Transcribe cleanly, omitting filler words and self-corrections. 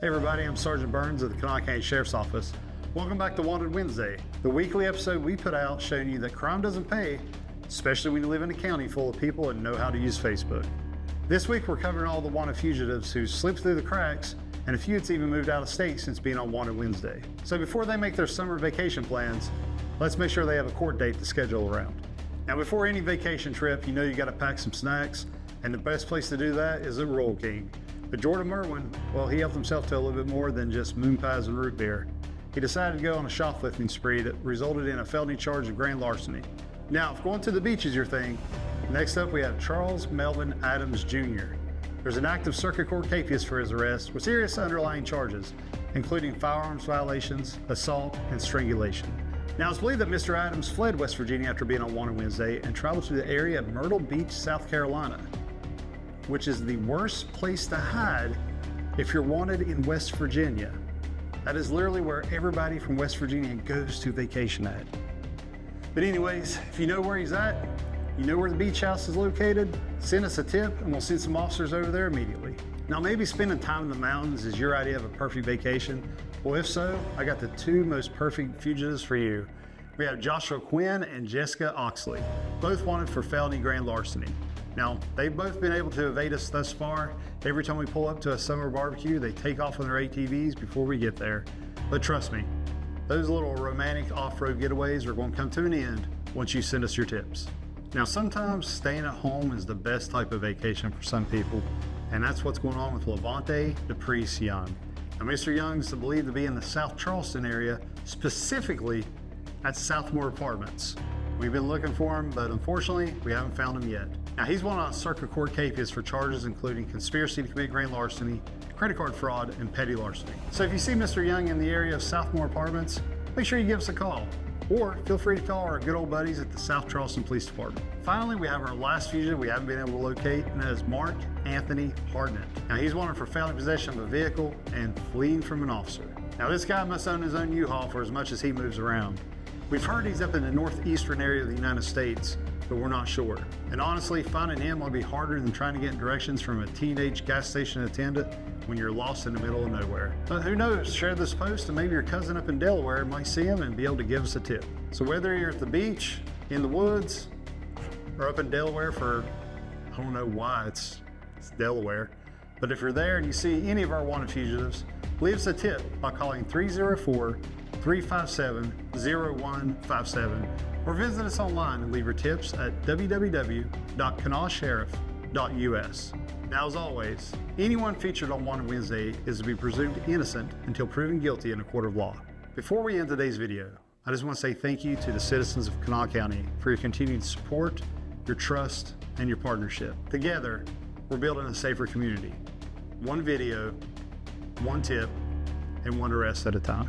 Hey everybody, I'm Sergeant Burns of the Kanawha County Sheriff's Office. Welcome back to Wanted Wednesday, the weekly episode we put out showing you that crime doesn't pay, especially when you live in a county full of people and know how to use Facebook. This week we're covering all the wanted fugitives who slipped through the cracks, and a few that's even moved out of state since being on Wanted Wednesday. So before they make their summer vacation plans, let's make sure they have a court date to schedule around. Now before any vacation trip, you know you gotta pack some snacks, and the best place to do that is at Royal King. But Jordan Merwin, well, he helped himself to a little bit more than just moon pies and root beer. He decided to go on a shoplifting spree that resulted in a felony charge of grand larceny. Now, if going to the beach is your thing, next up we have Charles Melvin Adams Jr. There's an active circuit court Capias for his arrest with serious underlying charges, including firearms violations, assault, and strangulation. Now, it's believed that Mr. Adams fled West Virginia after being on Wanted Wednesday and traveled to the area of Myrtle Beach, South Carolina, which is the worst place to hide if you're wanted in West Virginia. That is literally where everybody from West Virginia goes to vacation at. But anyways, if you know where he's at, you know where the beach house is located, send us a tip and we'll send some officers over there immediately. Now maybe spending time in the mountains is your idea of a perfect vacation. Well, if so, I got the two most perfect fugitives for you. We have Joshua Quinn and Jessica Oxley, both wanted for felony grand larceny. Now, they've both been able to evade us thus far. Every time we pull up to a summer barbecue, they take off on their ATVs before we get there. But trust me, those little romantic off-road getaways are going to come to an end once you send us your tips. Now, sometimes staying at home is the best type of vacation for some people, and that's what's going on with Levontae Depierce Young. Now, Mr. Young's believed to be in the South Charleston area, specifically at South Moor Apartments. We've been looking for him, but unfortunately, we haven't found him yet. Now, he's wanted on circuit court Capias for charges including conspiracy to commit grand larceny, credit card fraud, and petty larceny. So if you see Mr. Young in the area of South Moor Apartments, make sure you give us a call. Or feel free to call our good old buddies at the South Charleston Police Department. Finally, we have our last fugitive we haven't been able to locate, and that is Mark Anthony Harnett. Now, he's wanted for felony possession of a vehicle and fleeing from an officer. Now, this guy must own his own U-Haul for as much as he moves around. We've heard he's up in the northeastern area of the United States, but we're not sure. And honestly, finding him will be harder than trying to get directions from a teenage gas station attendant when you're lost in the middle of nowhere. But who knows, share this post and maybe your cousin up in Delaware might see him and be able to give us a tip. So whether you're at the beach, in the woods, or up in Delaware for, I don't know why it's Delaware, but if you're there and you see any of our wanted fugitives, leave us a tip by calling 304-357-0157 or visit us online and leave your tips at www.kanawsheriff.us. Now, as always, anyone featured on Wanted Wednesday is to be presumed innocent until proven guilty in a court of law. Before we end today's video, I just want to say thank you to the citizens of Kanawha County for your continued support, your trust, and your partnership. Together, we're building a safer community. One video, one tip, and one arrest at a time.